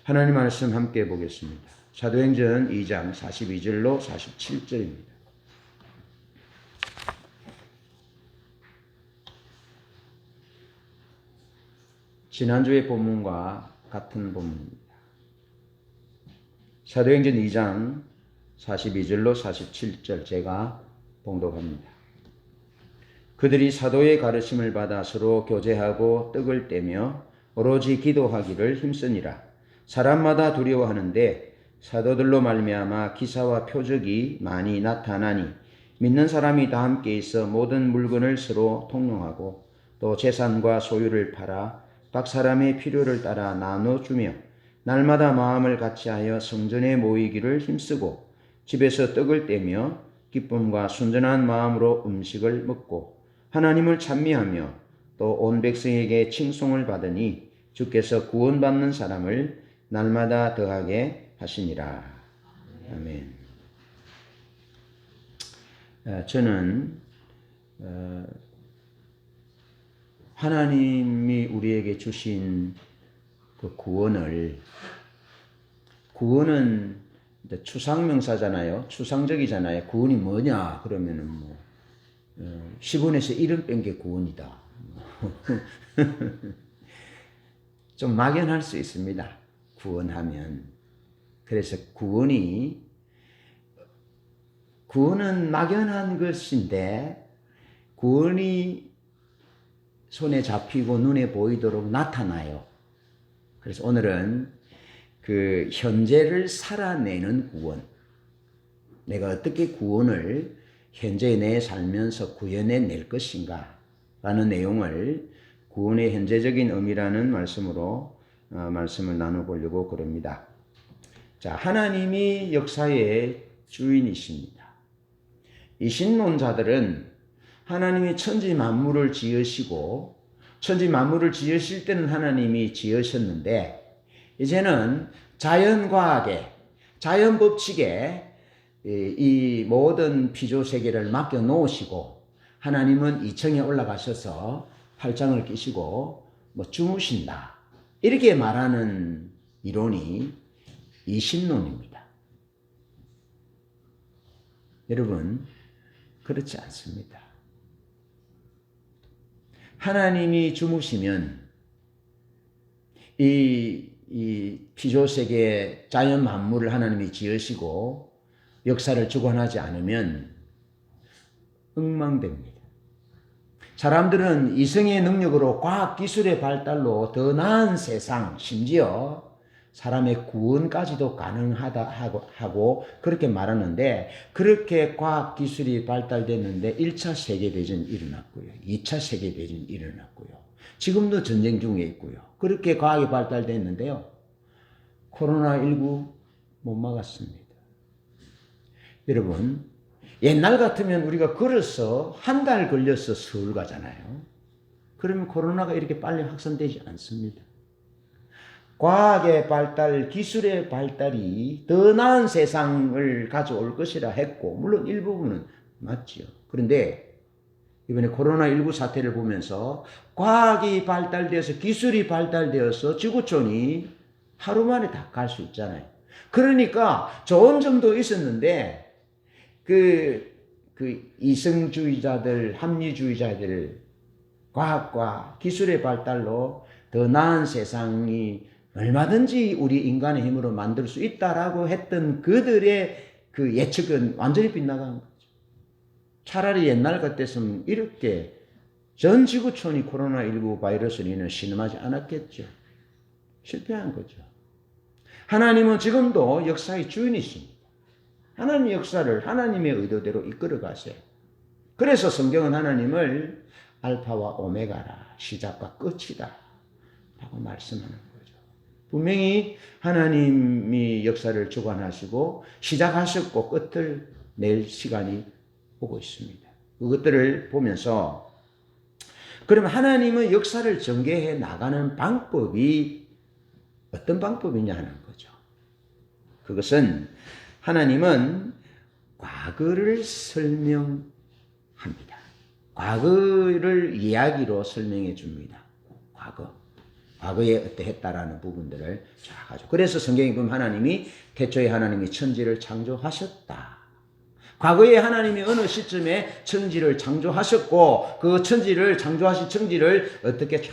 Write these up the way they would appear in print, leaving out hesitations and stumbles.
하나님 말씀 함께 보겠습니다. 사도행전 2장 42절로 47절입니다. 지난주의 본문과 같은 본문입니다. 사도행전 2장 42절로 47절 제가 봉독합니다. 그들이 사도의 가르침을 받아 서로 교제하고 떡을 떼며 오로지 기도하기를 힘쓰니라. 사람마다 두려워하는데 사도들로 말미암아 기사와 표적이 많이 나타나니 믿는 사람이 다 함께 있어 모든 물건을 서로 통용하고 또 재산과 소유를 팔아 각 사람의 필요를 따라 나눠주며 날마다 마음을 같이하여 성전에 모이기를 힘쓰고 집에서 떡을 떼며 기쁨과 순전한 마음으로 음식을 먹고 하나님을 찬미하며 또 온 백성에게 칭송을 받으니 주께서 구원받는 사람을 날마다 더하게 하시니라. 아멘. 저는 하나님이 우리에게 주신 그 구원은 추상명사잖아요. 추상적이잖아요. 구원이 뭐냐? 그러면은 뭐 10원에서 1원 뺀 게 구원이다. 좀 막연할 수 있습니다. 구원하면. 그래서 구원은 막연한 것인데 구원이 손에 잡히고 눈에 보이도록 나타나요. 그래서 오늘은 그 현재를 살아내는 구원, 내가 어떻게 구원을 현재 내 살면서 구현해낼 것인가 라는 내용을 구원의 현재적인 의미라는 말씀으로 말씀을 나눠보려고 그럽니다. 자, 하나님이 역사의 주인이십니다. 이 신론자들은 하나님이 천지 만물을 지으시고 천지 만물을 지으실 때는 하나님이 지으셨는데 이제는 자연과학에 자연 법칙에 이 모든 피조 세계를 맡겨 놓으시고 하나님은 2층에 올라가셔서 팔짱을 끼시고 주무신다. 이렇게 말하는 이론이 이 신론입니다. 여러분, 그렇지 않습니다. 하나님이 주무시면 이 피조세계 자연 만물을 하나님이 지으시고 역사를 주관하지 않으면 엉망됩니다. 사람들은 이성의 능력으로 과학기술의 발달로 더 나은 세상, 심지어 사람의 구원까지도 가능하다 하고 그렇게 말하는데 그렇게 과학기술이 발달됐는데 1차 세계대전이 일어났고요. 2차 세계대전이 일어났고요. 지금도 전쟁 중에 있고요. 그렇게 과학이 발달됐는데요. 코로나19 못 막았습니다. 여러분, 옛날 같으면 우리가 걸어서 한 달 걸려서 서울 가잖아요. 그러면 코로나가 이렇게 빨리 확산되지 않습니다. 과학의 발달, 기술의 발달이 더 나은 세상을 가져올 것이라 했고 물론 일부분은 맞지요. 그런데 이번에 코로나19 사태를 보면서 과학이 발달되어서 기술이 발달되어서 지구촌이 하루 만에 다 갈 수 있잖아요. 그러니까 좋은 점도 있었는데 그 이성주의자들, 합리주의자들, 과학과 기술의 발달로 더 나은 세상이 얼마든지 우리 인간의 힘으로 만들 수 있다라고 했던 그들의 그 예측은 완전히 빗나간 거죠. 차라리 옛날 같았으면 이렇게 전 지구촌이 코로나19 바이러스로 인해 신음하지 않았겠죠. 실패한 거죠. 하나님은 지금도 역사의 주인이십니다. 하나님의 역사를 하나님의 의도대로 이끌어 가세요. 그래서 성경은 하나님을 알파와 오메가라, 시작과 끝이다 라고 말씀하는 거죠. 분명히 하나님이 역사를 주관하시고 시작하셨고 끝을 낼 시간이 오고 있습니다. 그것들을 보면서 그러면 하나님은 역사를 전개해 나가는 방법이 어떤 방법이냐 하는 거죠. 그것은 하나님은 과거를 설명합니다. 과거를 이야기로 설명해 줍니다. 과거. 과거에 어떠했다라는 부분들을 쫙 가지고. 그래서 성경에 보면 하나님이 태초에 하나님이 천지를 창조하셨다. 과거에 하나님이 어느 시점에 천지를 창조하셨고 그 천지를 창조하신 천지를 어떻게 쫙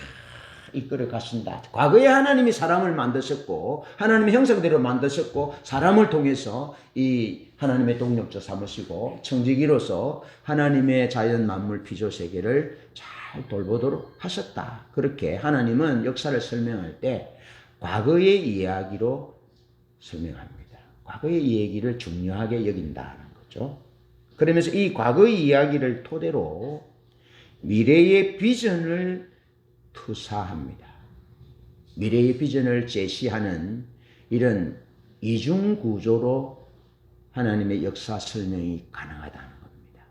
이끌어 가신다. 과거에 하나님이 사람을 만드셨고 하나님의 형상대로 만드셨고 사람을 통해서 이 하나님의 동력자 삼으시고 청지기로서 하나님의 자연 만물 피조 세계를 잘 돌보도록 하셨다. 그렇게 하나님은 역사를 설명할 때 과거의 이야기로 설명합니다. 과거의 이야기를 중요하게 여긴다는 거죠. 그러면서 이 과거의 이야기를 토대로 미래의 비전을 투사합니다. 미래의 비전을 제시하는 이런 이중 구조로 하나님의 역사 설명이 가능하다는 겁니다.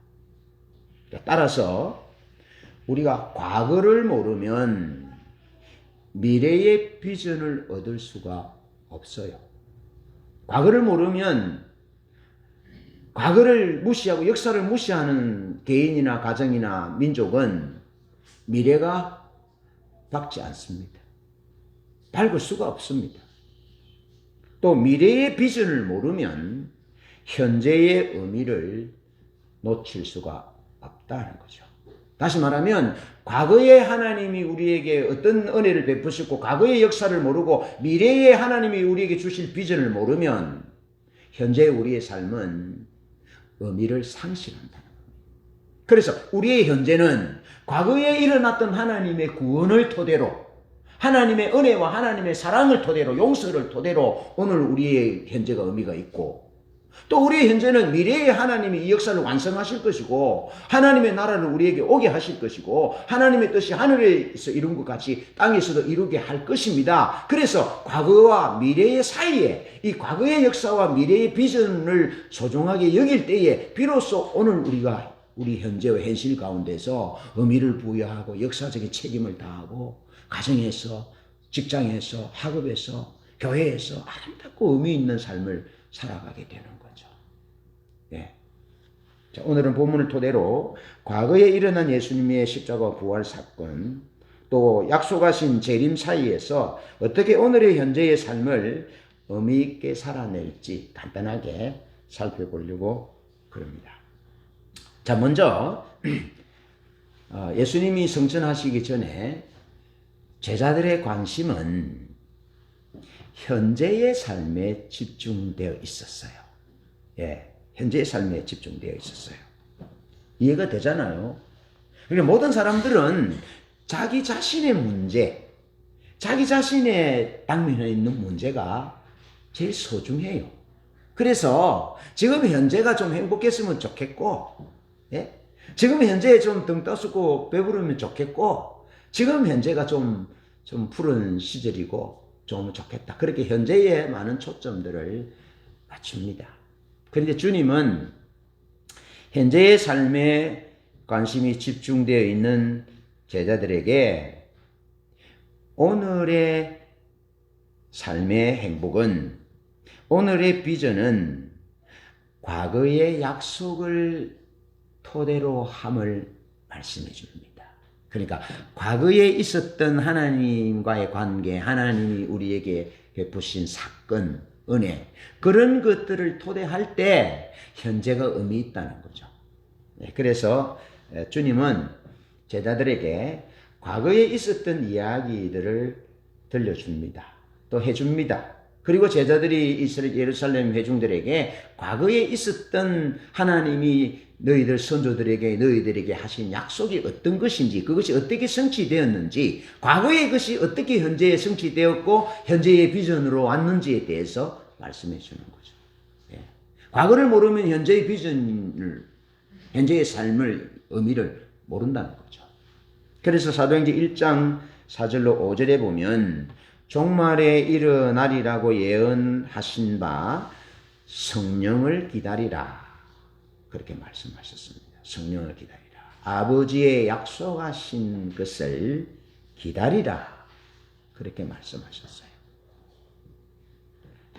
따라서 우리가 과거를 모르면 미래의 비전을 얻을 수가 없어요. 과거를 모르면 과거를 무시하고 역사를 무시하는 개인이나 가정이나 민족은 미래가 밝지 않습니다. 밝을 수가 없습니다. 또 미래의 비전을 모르면 현재의 의미를 놓칠 수가 없다는 거죠. 다시 말하면 과거에 하나님이 우리에게 어떤 은혜를 베푸셨고 과거의 역사를 모르고 미래에 하나님이 우리에게 주실 비전을 모르면 현재 우리의 삶은 의미를 상실한다는 겁니다. 그래서 우리의 현재는 과거에 일어났던 하나님의 구원을 토대로 하나님의 은혜와 하나님의 사랑을 토대로 용서를 토대로 오늘 우리의 현재가 의미가 있고 또 우리의 현재는 미래에 하나님이 이 역사를 완성하실 것이고 하나님의 나라를 우리에게 오게 하실 것이고 하나님의 뜻이 하늘에서 이룬 것 같이 땅에서도 이루게 할 것입니다. 그래서 과거와 미래의 사이에 이 과거의 역사와 미래의 비전을 소중하게 여길 때에 비로소 오늘 우리가 우리 현재와 현실 가운데서 의미를 부여하고 역사적인 책임을 다하고 가정에서 직장에서 학업에서 교회에서 아름답고 의미 있는 삶을 살아가게 되는 거죠. 예. 자, 오늘은 본문을 토대로 과거에 일어난 예수님의 십자가 부활 사건 또 약속하신 재림 사이에서 어떻게 오늘의 현재의 삶을 의미 있게 살아낼지 간단하게 살펴보려고 그럽니다. 자, 먼저 예수님이 성천하시기 전에 제자들의 관심은 현재의 삶에 집중되어 있었어요. 예, 현재의 삶에 집중되어 있었어요. 이해가 되잖아요. 그러니까 모든 사람들은 자기 자신의 문제, 자기 자신의 당면에 있는 문제가 제일 소중해요. 그래서 지금 현재가 좀 행복했으면 좋겠고 예? 지금 현재에 좀 등 떠쓰고 배부르면 좋겠고 지금 현재가 좀 푸른 시절이고 좀 좋겠다. 그렇게 현재에 많은 초점들을 맞춥니다. 그런데 주님은 현재의 삶에 관심이 집중되어 있는 제자들에게 오늘의 삶의 행복은 오늘의 비전은 과거의 약속을 토대로 함을 말씀해 줍니다. 그러니까 과거에 있었던 하나님과의 관계, 하나님이 우리에게 베푸신 사건, 은혜 그런 것들을 토대할 때 현재가 의미 있다는 거죠. 그래서 주님은 제자들에게 과거에 있었던 이야기들을 들려줍니다. 또 해줍니다. 그리고 제자들이 예루살렘 회중들에게 과거에 있었던 하나님이 너희들 선조들에게 너희들에게 하신 약속이 어떤 것인지 그것이 어떻게 성취되었는지 과거의 것이 어떻게 현재에 성취되었고 현재의 비전으로 왔는지에 대해서 말씀해 주는 거죠. 예. 과거를 모르면 현재의 비전을 현재의 삶을 의미를 모른다는 거죠. 그래서 사도행전 1장 4절로 5절에 보면 종말에 일어나리라고 예언하신 바 성령을 기다리라. 그렇게 말씀하셨습니다. 성령을 기다리라. 아버지의 약속하신 것을 기다리라. 그렇게 말씀하셨어요.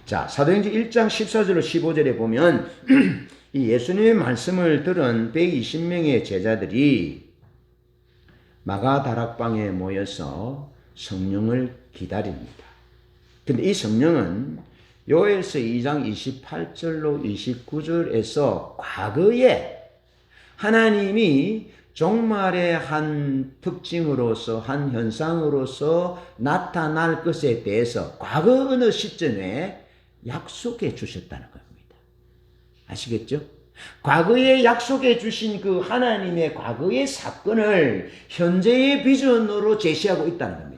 자, 사도행전 1장 14절로 15절에 보면 이 예수님의 말씀을 들은 120명의 제자들이 마가 다락방에 모여서 성령을 기다립니다. 근데 이 성령은 요엘서 2장 28절로 29절에서 과거에 하나님이 종말의 한 특징으로서 한 현상으로서 나타날 것에 대해서 과거 어느 시점에 약속해 주셨다는 겁니다. 아시겠죠? 과거에 약속해 주신 그 하나님의 과거의 사건을 현재의 비전으로 제시하고 있다는 겁니다.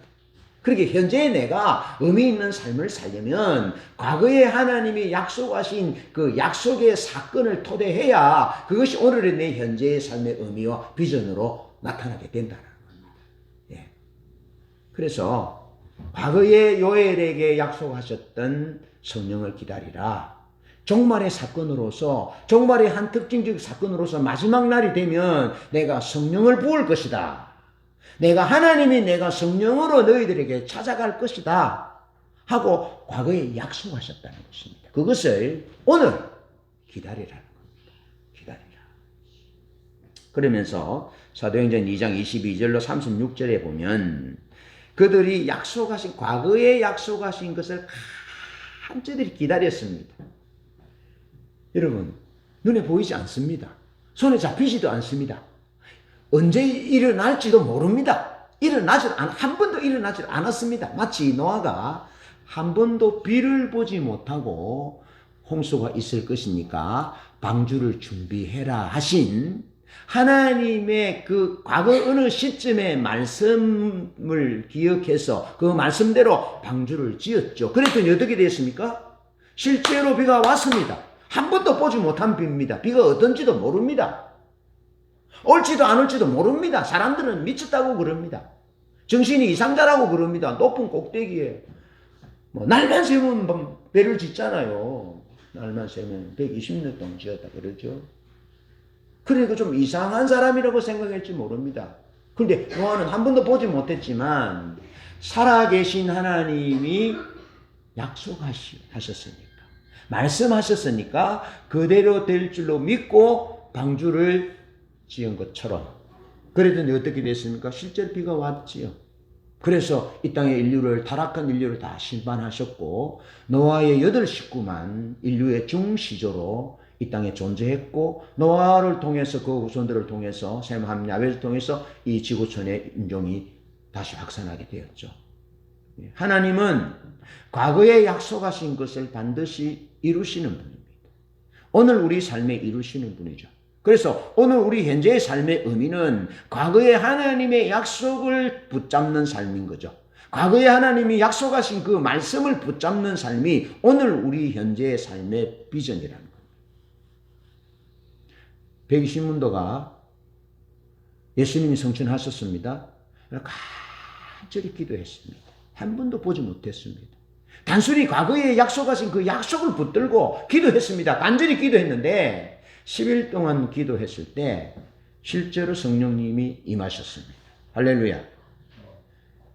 그렇게 현재의 내가 의미 있는 삶을 살려면 과거에 하나님이 약속하신 그 약속의 사건을 토대해야 그것이 오늘의 내 현재의 삶의 의미와 비전으로 나타나게 된다는 겁니다. 예. 그래서 과거에 요엘에게 약속하셨던 성령을 기다리라. 종말의 사건으로서 종말의 한 특징적 사건으로서 마지막 날이 되면 내가 성령을 부을 것이다. 내가 하나님이 내가 성령으로 너희들에게 찾아갈 것이다 하고 과거에 약속하셨다는 것입니다. 그것을 오늘 기다리라는 겁니다. 기다리라. 그러면서 사도행전 2장 22절로 36절에 보면 그들이 약속하신 과거에 약속하신 것을 간절히 기다렸습니다. 여러분 눈에 보이지 않습니다. 손에 잡히지도 않습니다. 언제 일어날지도 모릅니다. 한 번도 일어나지 않았습니다. 마치 노아가 한 번도 비를 보지 못하고 홍수가 있을 것이니까 방주를 준비해라 하신 하나님의 그 과거 어느 시점의 말씀을 기억해서 그 말씀대로 방주를 지었죠. 그랬더니 어떻게 됐습니까? 실제로 비가 왔습니다. 한 번도 보지 못한 비입니다. 비가 어떤지도 모릅니다. 올지도 안 올지도 모릅니다. 사람들은 미쳤다고 그럽니다. 정신이 이상자라고 그럽니다. 높은 꼭대기에 날만 새면 배를 짓잖아요. 날만 새면 120년 동안 지었다 그러죠. 그러니까 좀 이상한 사람이라고 생각할지 모릅니다. 그런데 노아는 한 번도 보지 못했지만 살아계신 하나님이 약속하셨으니까 말씀하셨으니까 그대로 될 줄로 믿고 방주를 지은 것처럼 그랬더니 어떻게 됐습니까? 실제로 비가 왔지요. 그래서 이 땅의 인류를 타락한 인류를 다 심판하셨고 노아의 8 식구만 인류의 중시조로 이 땅에 존재했고 노아를 통해서 그 후손들을 통해서 셈, 함, 야벳을 통해서 이 지구촌의 인종이 다시 확산하게 되었죠. 하나님은 과거에 약속하신 것을 반드시 이루시는 분입니다. 오늘 우리 삶에 이루시는 분이죠. 그래서 오늘 우리 현재의 삶의 의미는 과거에 하나님의 약속을 붙잡는 삶인 거죠. 과거에 하나님이 약속하신 그 말씀을 붙잡는 삶이 오늘 우리 현재의 삶의 비전이라는 거예요. 백이신문도가 예수님이 성천하셨습니다. 간절히 기도했습니다. 한 번도 보지 못했습니다. 단순히 과거에 약속하신 그 약속을 붙들고 기도했습니다. 간절히 기도했는데 10일 동안 기도했을 때 실제로 성령님이 임하셨습니다. 할렐루야.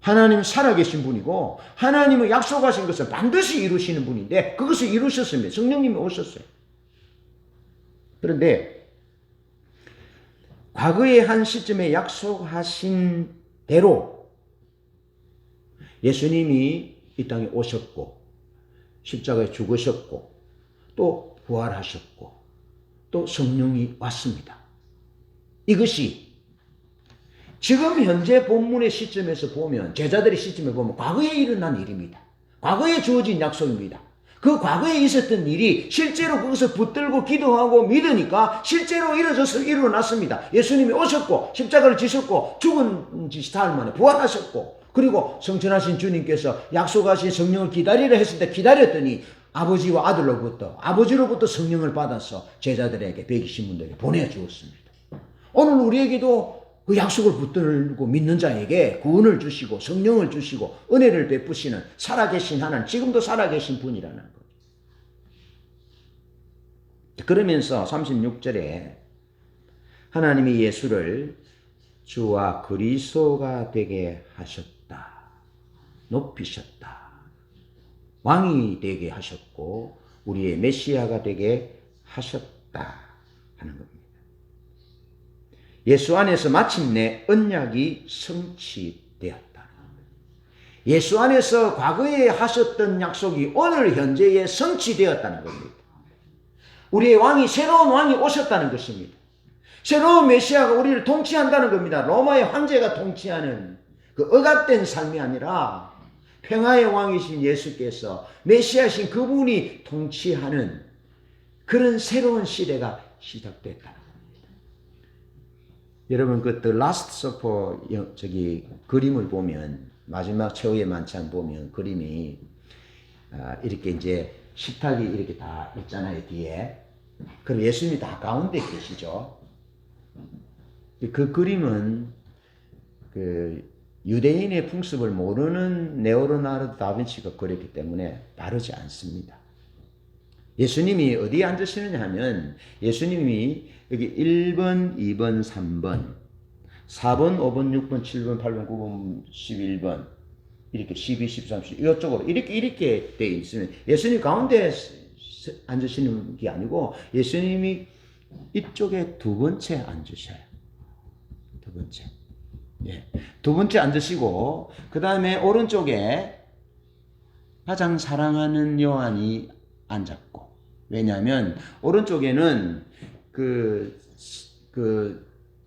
하나님은 살아계신 분이고 하나님은 약속하신 것을 반드시 이루시는 분인데 그것을 이루셨습니다. 성령님이 오셨어요. 그런데 과거의 한 시점에 약속하신 대로 예수님이 이 땅에 오셨고 십자가에 죽으셨고 또 부활하셨고 또 성령이 왔습니다. 이것이 지금 현재 본문의 시점에서 보면 제자들의 시점에 보면 과거에 일어난 일입니다. 과거에 주어진 약속입니다. 그 과거에 있었던 일이 실제로 그것을 붙들고 기도하고 믿으니까 실제로 일어났습니다. 예수님이 오셨고 십자가를 지셨고 죽은 지 사흘 만에 부활하셨고 그리고 성천하신 주님께서 약속하신 성령을 기다리라 했을 때 기다렸더니 아버지와 아버지로부터 성령을 받아서 제자들에게 120분들에게 보내주었습니다. 오늘 우리에게도 그 약속을 붙들고 믿는 자에게 구원을 주시고 성령을 주시고 은혜를 베푸시는 살아계신 하나님, 지금도 살아계신 분이라는 거예요. 그러면서 36절에 하나님이 예수를 주와 그리스도가 되게 하셨다. 높이셨다. 왕이 되게 하셨고 우리의 메시아가 되게 하셨다 하는 겁니다. 예수 안에서 마침내 언약이 성취되었다. 예수 안에서 과거에 하셨던 약속이 오늘 현재에 성취되었다는 겁니다. 우리의 왕이, 새로운 왕이 오셨다는 것입니다. 새로운 메시아가 우리를 통치한다는 겁니다. 로마의 황제가 통치하는 그 억압된 삶이 아니라 평화의 왕이신 예수께서, 메시아신 그분이 통치하는 그런 새로운 시대가 시작됐다는 겁니다. 여러분, 그 The Last Supper 그림을 보면, 마지막 최후의 만찬 보면 그림이 이렇게 이제 식탁이 이렇게 다 있잖아요, 뒤에. 그럼 예수님이 다 가운데 계시죠. 그 그림은 그 유대인의 풍습을 모르는 레오나르도 다빈치가 그렸기 때문에 바르지 않습니다. 예수님이 어디에 앉으시느냐 하면, 예수님이 여기 1번, 2번, 3번, 4번, 5번, 6번, 7번, 8번, 9번, 11번, 이렇게 12, 13, 14, 이쪽으로 이렇게 돼 있으면 예수님 가운데 앉으시는 게 아니고 예수님이 이쪽에 두 번째 앉으셔요. 두 번째. 예. 두 번째 앉으시고, 그 다음에 오른쪽에 가장 사랑하는 요한이 앉았고, 왜냐하면 오른쪽에는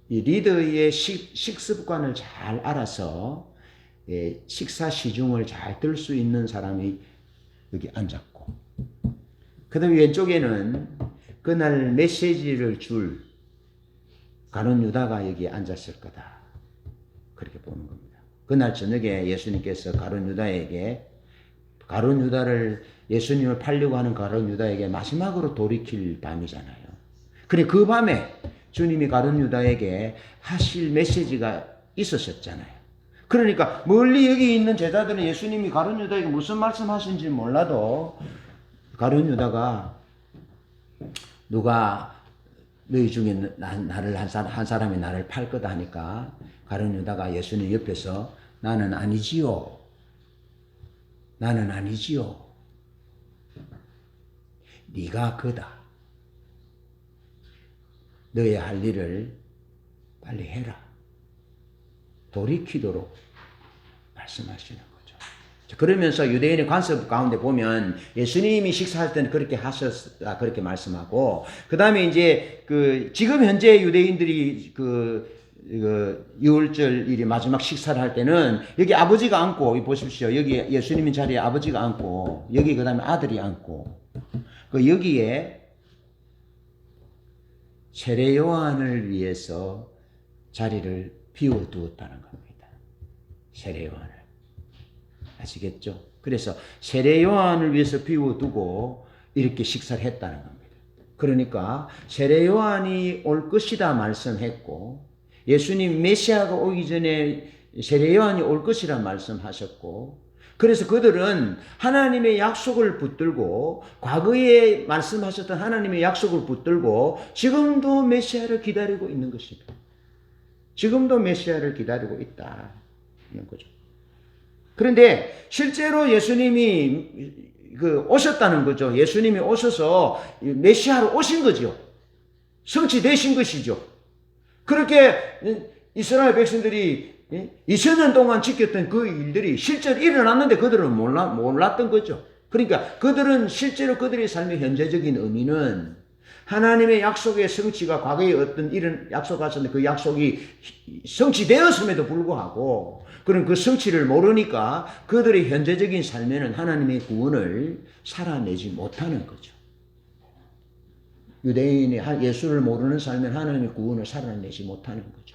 이 리더의 식습관을 잘 알아서 식사 시중을 잘 들 수 있는 사람이 여기 앉았고, 그 다음에 왼쪽에는 그날 메시지를 줄 가룟 유다가 여기 앉았을 거다. 그렇게 보는 겁니다. 그날 저녁에 예수님께서 가룟 유다를, 예수님을 팔려고 하는 가룟 유다에게 마지막으로 돌이킬 밤이잖아요. 그래, 그 밤에 주님이 가룟 유다에게 하실 메시지가 있으셨잖아요. 그러니까 멀리 여기 있는 제자들은 예수님이 가룟 유다에게 무슨 말씀하신지 몰라도 가룟 유다가, 누가 너희 중에 나를 한 사람이 나를 팔 거다 하니까 가룟 유다가 예수님 옆에서 나는 아니지요. 나는 아니지요. 네가 그다. 너의 할 일을 빨리 해라. 돌이키도록 말씀하시는 거죠. 그러면서 유대인의 관습 가운데 보면 예수님이 식사할 때는 그렇게 하셨다, 그렇게 말씀하고, 그 다음에 이제 지금 현재 유대인들이 유월절 일이 마지막 식사를 할 때는 여기 아버지가 앉고, 보십시오. 여기 예수님의 자리에 아버지가 앉고, 여기 그 다음에 아들이 앉고, 여기에 세례 요한을 위해서 자리를 비워두었다는 겁니다. 세례 요한을. 아시겠죠? 그래서 세례 요한을 위해서 비워두고 이렇게 식사를 했다는 겁니다. 그러니까 세례 요한이 올 것이다 말씀했고, 예수님 메시아가 오기 전에 세례 요한이 올 것이라 말씀하셨고, 그래서 그들은 하나님의 약속을 붙들고, 과거에 말씀하셨던 하나님의 약속을 붙들고 지금도 메시아를 기다리고 있는 것입니다. 지금도 메시아를 기다리고 있다는 거죠. 그런데 실제로 예수님이 오셨다는 거죠. 예수님이 오셔서 메시아로 오신 거죠. 성취되신 것이죠. 그렇게 이스라엘 백성들이 2000년 동안 지켰던 그 일들이 실제로 일어났는데 그들은 몰랐던 거죠. 그러니까 그들은 실제로 그들의 삶의 현재적인 의미는 하나님의 약속의 성취가 과거에 어떤 일은 약속하셨는데 그 약속이 성취되었음에도 불구하고 그런 그 성취를 모르니까 그들의 현재적인 삶에는 하나님의 구원을 살아내지 못하는 거죠. 유대인이 예수를 모르는 삶에는 하나님의 구원을 살아내지 못하는 거죠.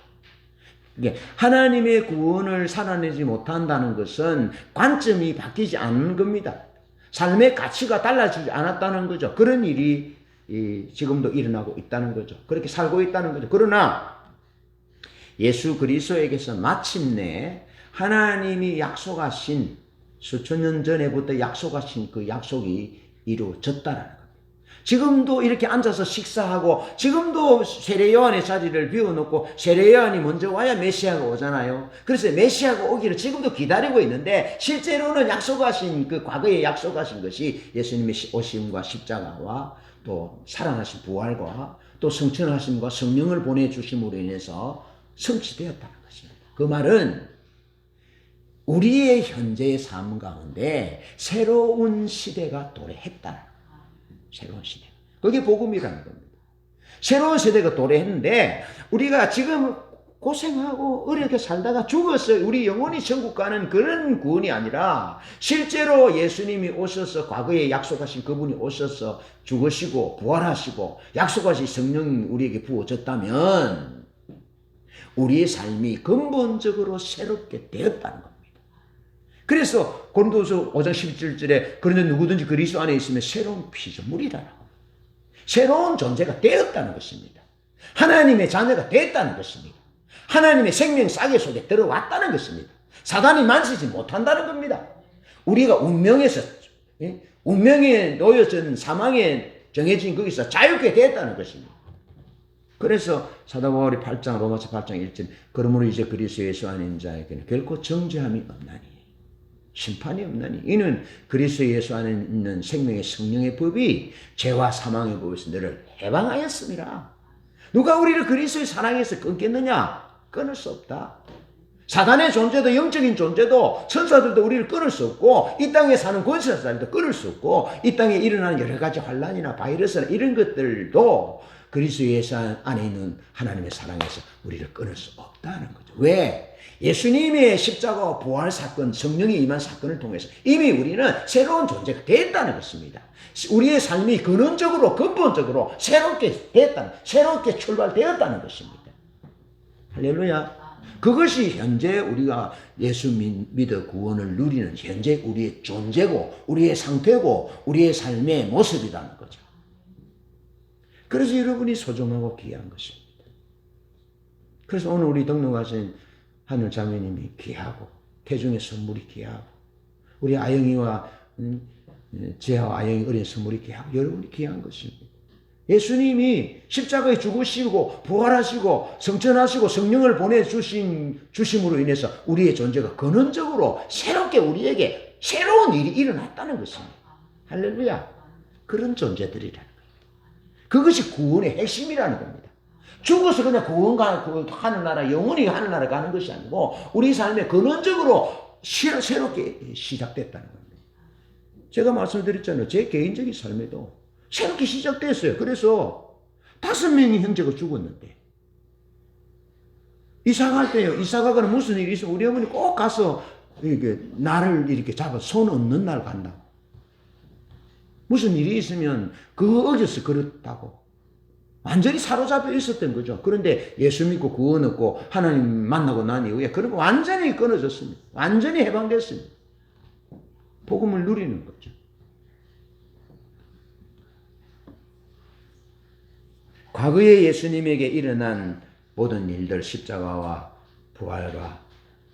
하나님의 구원을 살아내지 못한다는 것은 관점이 바뀌지 않는 겁니다. 삶의 가치가 달라지지 않았다는 거죠. 그런 일이 지금도 일어나고 있다는 거죠. 그렇게 살고 있다는 거죠. 그러나 예수 그리스도에게서 마침내 하나님이 약속하신, 수천 년 전에부터 약속하신 그 약속이 이루어졌다는 겁니다. 지금도 이렇게 앉아서 식사하고, 지금도 세례 요한의 자리를 비워놓고 세례 요한이 먼저 와야 메시아가 오잖아요. 그래서 메시아가 오기를 지금도 기다리고 있는데, 실제로는 약속하신, 그 과거에 약속하신 것이 예수님의 오심과 십자가와 또 살아나신 부활과 또 성천하심과 성령을 보내주심으로 인해서 성취되었다는 것입니다. 그 말은 우리의 현재의 삶 가운데 새로운 시대가 도래했다는 거예요. 새로운 시대. 그게 복음이라는 겁니다. 새로운 세대가 도래했는데 우리가 지금 고생하고 어렵게 살다가 죽었어요. 우리 영혼이 천국 가는 그런 구원이 아니라 실제로 예수님이 오셔서 과거에 약속하신 그분이 오셔서 죽으시고 부활하시고 약속하신 성령이 우리에게 부어졌다면 우리의 삶이 근본적으로 새롭게 되었다는 겁니다. 그래서 고린도서 5장 17절에 그런데 누구든지 그리스도 안에 있으면 새로운 피조물이라고 새로운 존재가 되었다는 것입니다. 하나님의 자녀가 됐다는 것입니다. 하나님의 생명 싸개 속에 들어왔다는 것입니다. 사단이 만지지 못한다는 겁니다. 우리가 운명에 놓여진 사망에 정해진 거기서 자유케 됐다는 것입니다. 그래서 사도 바울이 8장 로마서 8장 1절 그러므로 이제 그리스도 예수 안에 있는 자에게는 결코 정죄함이 없나니 심판이 없나니 이는 그리스도 예수 안에 있는 생명의 성령의 법이 죄와 사망의 법에서 너를 해방하였습니다. 누가 우리를 그리스도의 사랑에서 끊겠느냐? 끊을 수 없다. 사단의 존재도 영적인 존재도 천사들도 우리를 끊을 수 없고 이 땅에 사는 권세자들도 끊을 수 없고 이 땅에 일어나는 여러 가지 환란이나 바이러스나 이런 것들도 그리스도 예수 안에 있는 하나님의 사랑에서 우리를 끊을 수 없다는 거죠. 왜? 예수님의 십자가와 부활 사건, 성령이 임한 사건을 통해서 이미 우리는 새로운 존재가 됐다는 것입니다. 우리의 삶이 근원적으로 근본적으로 새롭게 됐다는, 새롭게 출발되었다는 것입니다. 할렐루야. 그것이 현재 우리가 예수 믿어 구원을 누리는 현재 우리의 존재고 우리의 상태고 우리의 삶의 모습이라는 거죠. 그래서 여러분이 소중하고 귀한 것입니다. 그래서 오늘 우리 등록하신 하늘 자매님이 귀하고 태중의 선물이 귀하고 우리 아영이와 재하와 아영이 어린 선물이 귀하고 여러분이 귀한 것입니다. 예수님이 십자가에 죽으시고 부활하시고 성천하시고 성령을 보내주심으로 인해서 우리의 존재가 근원적으로 새롭게 우리에게 새로운 일이 일어났다는 것입니다. 할렐루야. 그런 존재들이라는 거예요. 그것이 구원의 핵심이라는 겁니다. 죽어서 그냥 하늘나라 영원히 하늘나라 가는 것이 아니고 우리 삶의 근원적으로 새롭게 시작됐다는 겁니다. 제가 말씀드렸잖아요. 제 개인적인 삶에도 새롭게 시작됐어요. 그래서 5명의 형제가 죽었는데 이사갈 때요. 이사가거나 무슨 일이 있으면 우리 어머니 꼭 가서 나를 이렇게 잡아 손 얹는 날 간다. 무슨 일이 있으면 그거 어겨서 그렇다고. 완전히 사로잡혀 있었던 거죠. 그런데 예수 믿고 구원 얻고 하나님 만나고 난 이후에 그러면 완전히 끊어졌습니다. 완전히 해방됐습니다. 복음을 누리는 거죠. 과거에 예수님에게 일어난 모든 일들, 십자가와 부활과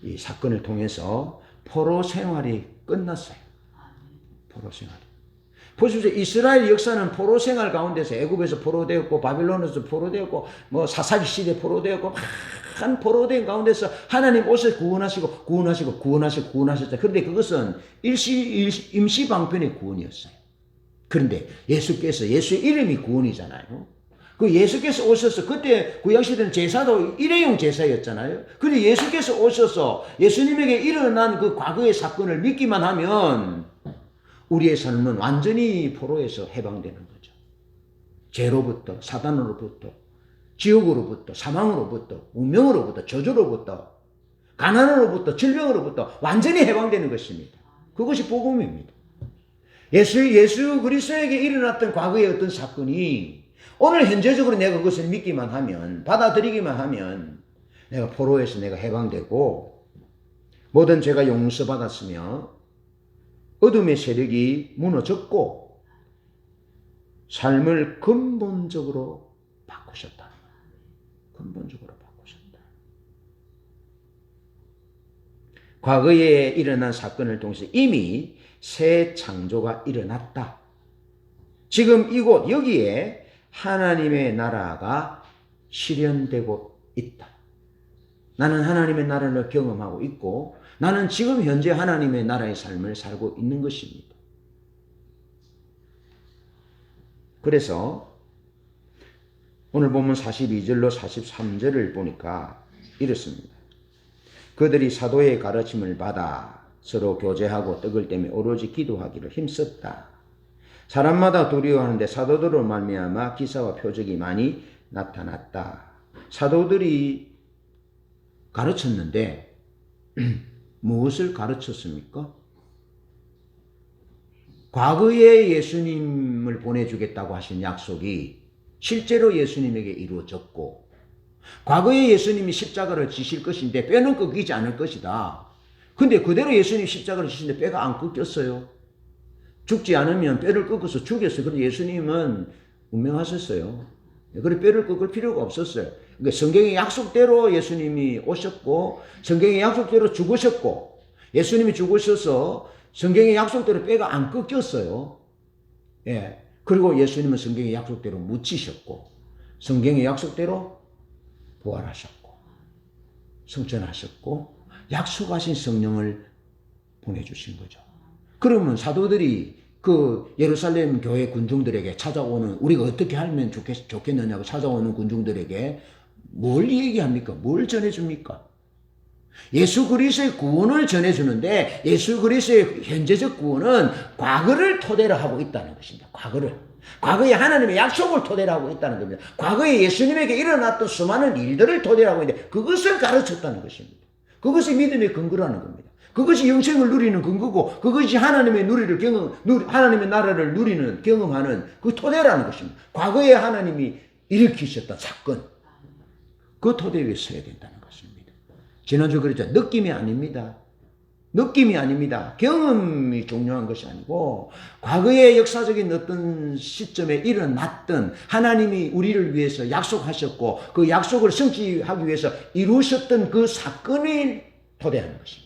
이 사건을 통해서 포로 생활이 끝났어요. 포로 생활이. 보십시오. 이스라엘 역사는 포로 생활 가운데서 애굽에서 포로되었고 바빌론에서 포로되었고 뭐 사사기 시대 포로되었고 한 포로된 가운데서 하나님 오셔서 구원하셨다. 그런데 그것은 임시 방편의 구원이었어요. 그런데 예수께서 예수의 이름이 구원이잖아요. 그 예수께서 오셔서 그때 구약시대는 제사도 일회용 제사였잖아요. 그런데 예수께서 오셔서 예수님에게 일어난 그 과거의 사건을 믿기만 하면 우리의 삶은 완전히 포로에서 해방되는 거죠. 죄로부터, 사단으로부터, 지옥으로부터, 사망으로부터, 운명으로부터, 저주로부터, 가난으로부터, 질병으로부터 완전히 해방되는 것입니다. 그것이 복음입니다. 예수 그리스도에게 일어났던 과거의 어떤 사건이 오늘 현재적으로 내가 그것을 믿기만 하면, 받아들이기만 하면 내가 포로에서 내가 해방되고 모든 죄가 용서받았으며 어둠의 세력이 무너졌고 삶을 근본적으로 바꾸셨다. 근본적으로 바꾸셨다. 과거에 일어난 사건을 통해서 이미 새 창조가 일어났다. 지금 이곳 여기에 하나님의 나라가 실현되고 있다. 나는 하나님의 나라를 경험하고 있고 나는 지금 현재 하나님의 나라의 삶을 살고 있는 것입니다. 그래서 오늘 보면 42절로 43절을 보니까 이렇습니다. 그들이 사도의 가르침을 받아 서로 교제하고 떡을 떼며 오로지 기도하기를 힘썼다. 사람마다 두려워하는데 사도들로 말미암아 기사와 표적이 많이 나타났다. 사도들이 가르쳤는데 무엇을 가르쳤습니까? 과거에 예수님을 보내주겠다고 하신 약속이 실제로 예수님에게 이루어졌고, 과거에 예수님이 십자가를 지실 것인데 뼈는 꺾이지 않을 것이다. 근데 그대로 예수님이 십자가를 지시는데 뼈가 안 꺾였어요. 죽지 않으면 뼈를 꺾어서 죽였어요. 그런데 예수님은 운명하셨어요. 그래 뼈를 꺾을 필요가 없었어요. 그러니까 성경의 약속대로 예수님이 오셨고, 성경의 약속대로 죽으셨고, 예수님이 죽으셔서 성경의 약속대로 뼈가 안 꺾였어요. 예. 그리고 예수님은 성경의 약속대로 묻히셨고, 성경의 약속대로 부활하셨고, 성천하셨고, 약속하신 성령을 보내주신 거죠. 그러면 사도들이 그 예루살렘 교회 군중들에게 찾아오는, 우리가 어떻게 하면 좋겠느냐고 찾아오는 군중들에게 뭘 얘기합니까? 뭘 전해줍니까? 예수 그리스도의 구원을 전해주는데, 예수 그리스도의 현재적 구원은 과거를 토대로 하고 있다는 것입니다. 과거에 하나님의 약속을 토대로 하고 있다는 겁니다. 과거에 예수님에게 일어났던 수많은 일들을 토대로 하고 있는데 그것을 가르쳤다는 것입니다. 그것이 믿음의 근거라는 겁니다. 그것이 영생을 누리는 근거고, 그것이 하나님의 하나님의 나라를 누리는, 경험하는 그 토대라는 것입니다. 과거에 하나님이 일으키셨던 사건, 그 토대 위에 서야 된다는 것입니다. 지난주 그랬죠. 느낌이 아닙니다. 느낌이 아닙니다. 경험이 중요한 것이 아니고, 과거의 역사적인 어떤 시점에 일어났던 하나님이 우리를 위해서 약속하셨고, 그 약속을 성취하기 위해서 이루셨던 그 사건이 토대하는 것입니다.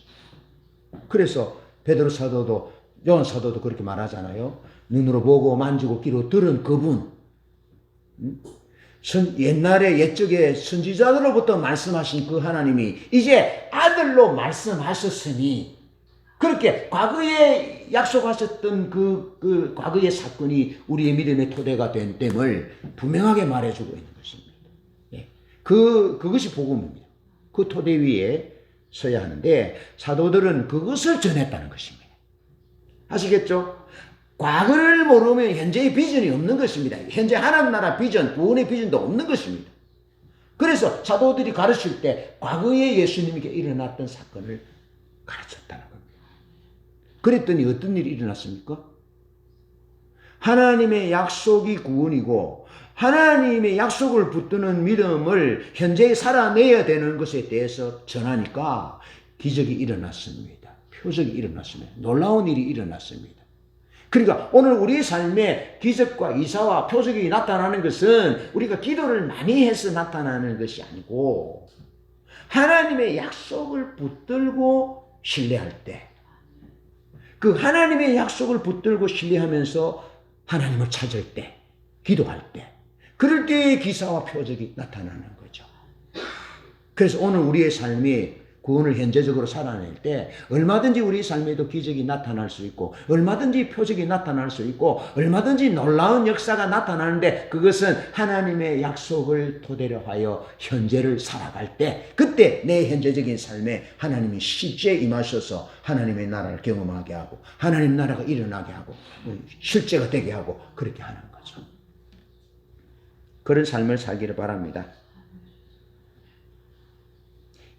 그래서 베드로 사도도, 요한 사도도 그렇게 말하잖아요. 눈으로 보고 만지고 귀로 들은 그분, 옛날에 옛적에 선지자들로부터 말씀하신 그 하나님이 이제 아들로 말씀하셨으니, 그렇게 과거에 약속하셨던 그 과거의 사건이 우리의 믿음의 토대가 된 됨을 분명하게 말해주고 있는 것입니다. 예. 그것이 복음입니다. 그 토대 위에 서야 하는데, 사도들은 그것을 전했다는 것입니다. 아시겠죠? 과거를 모르면 현재의 비전이 없는 것입니다. 현재 하나님 나라 비전, 구원의 비전도 없는 것입니다. 그래서 사도들이 가르칠 때 과거에 예수님에게 일어났던 사건을 가르쳤다는 겁니다. 그랬더니 어떤 일이 일어났습니까? 하나님의 약속이 구원이고, 하나님의 약속을 붙드는 믿음을 현재에 살아내야 되는 것에 대해서 전하니까 기적이 일어났습니다. 표적이 일어났습니다. 놀라운 일이 일어났습니다. 그러니까 오늘 우리의 삶에 기적과 이사와 표적이 나타나는 것은 우리가 기도를 많이 해서 나타나는 것이 아니고, 하나님의 약속을 붙들고 신뢰할 때, 그 하나님의 약속을 붙들고 신뢰하면서 하나님을 찾을 때, 기도할 때, 그럴 때의 기사와 표적이 나타나는 거죠. 그래서 오늘 우리의 삶이 구원을 현재적으로 살아낼 때 얼마든지 우리 삶에도 기적이 나타날 수 있고, 얼마든지 표적이 나타날 수 있고, 얼마든지 놀라운 역사가 나타나는데, 그것은 하나님의 약속을 토대로 하여 현재를 살아갈 때, 그때 내 현재적인 삶에 하나님이 실제 임하셔서 하나님의 나라를 경험하게 하고, 하나님 나라가 일어나게 하고, 실제가 되게 하고, 그렇게 하는 거죠. 그런 삶을 살기를 바랍니다.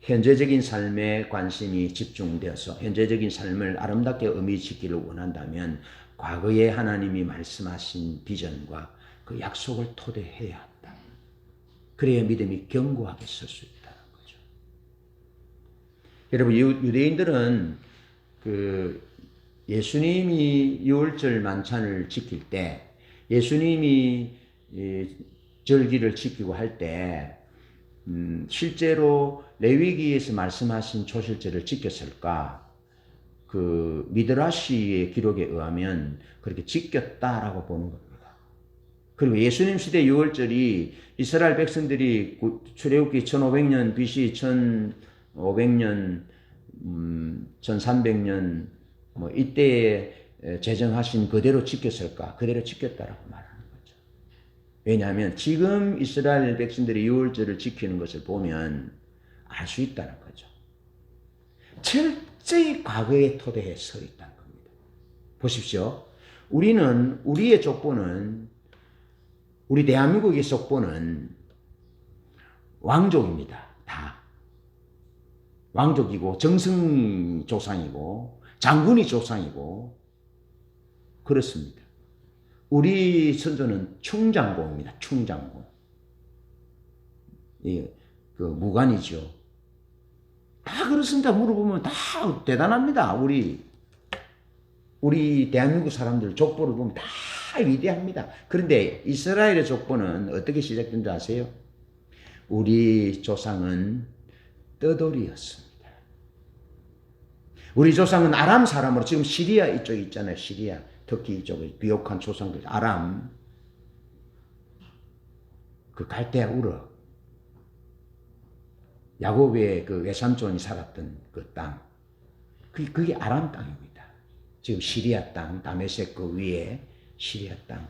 현재적인 삶에 관심이 집중되어서 현재적인 삶을 아름답게 의미짓기를 원한다면 과거에 하나님이 말씀하신 비전과 그 약속을 토대해야 한다. 그래야 믿음이 견고하게 설 수 있다는 거죠. 여러분, 유대인들은 그 예수님이 유월절 만찬을 지킬 때, 예수님이 절기를 지키고 할 때 실제로 레위기에서 말씀하신 초실절을 지켰을까? 그 미드라시의 기록에 의하면 그렇게 지켰다라고 보는 겁니다. 그리고 예수님 시대 유월절이 이스라엘 백성들이 출애굽기 1500년 BC 1500년 1300년 뭐 이때에 제정하신 그대로 지켰을까? 그대로 지켰다라고 말합니다. 왜냐하면 지금 이스라엘 백성들이 유월절을 지키는 것을 보면 알 수 있다는 거죠. 철저히 과거의 토대에 서 있다는 겁니다. 보십시오. 우리의 족보는, 우리 대한민국의 족보는 왕족입니다. 다. 왕족이고, 정승 조상이고, 장군이 조상이고, 그렇습니다. 우리 선조는 충장고입니다. 충장고. 그 무관이죠. 다 그렇습니다. 물어보면 다 대단합니다. 우리 대한민국 사람들 족보를 보면 다 위대합니다. 그런데 이스라엘의 족보는 어떻게 시작된 줄 아세요? 우리 조상은 떠돌이였습니다. 우리 조상은 아람 사람으로, 지금 시리아 이쪽에 있잖아요. 시리아. 터키 이쪽에 비옥한 조상들, 아람. 그 갈대아 우르. 야곱의 그 외삼촌이 살았던 그 땅. 그게 아람 땅입니다. 지금 시리아 땅, 다메섹 그 위에 시리아 땅.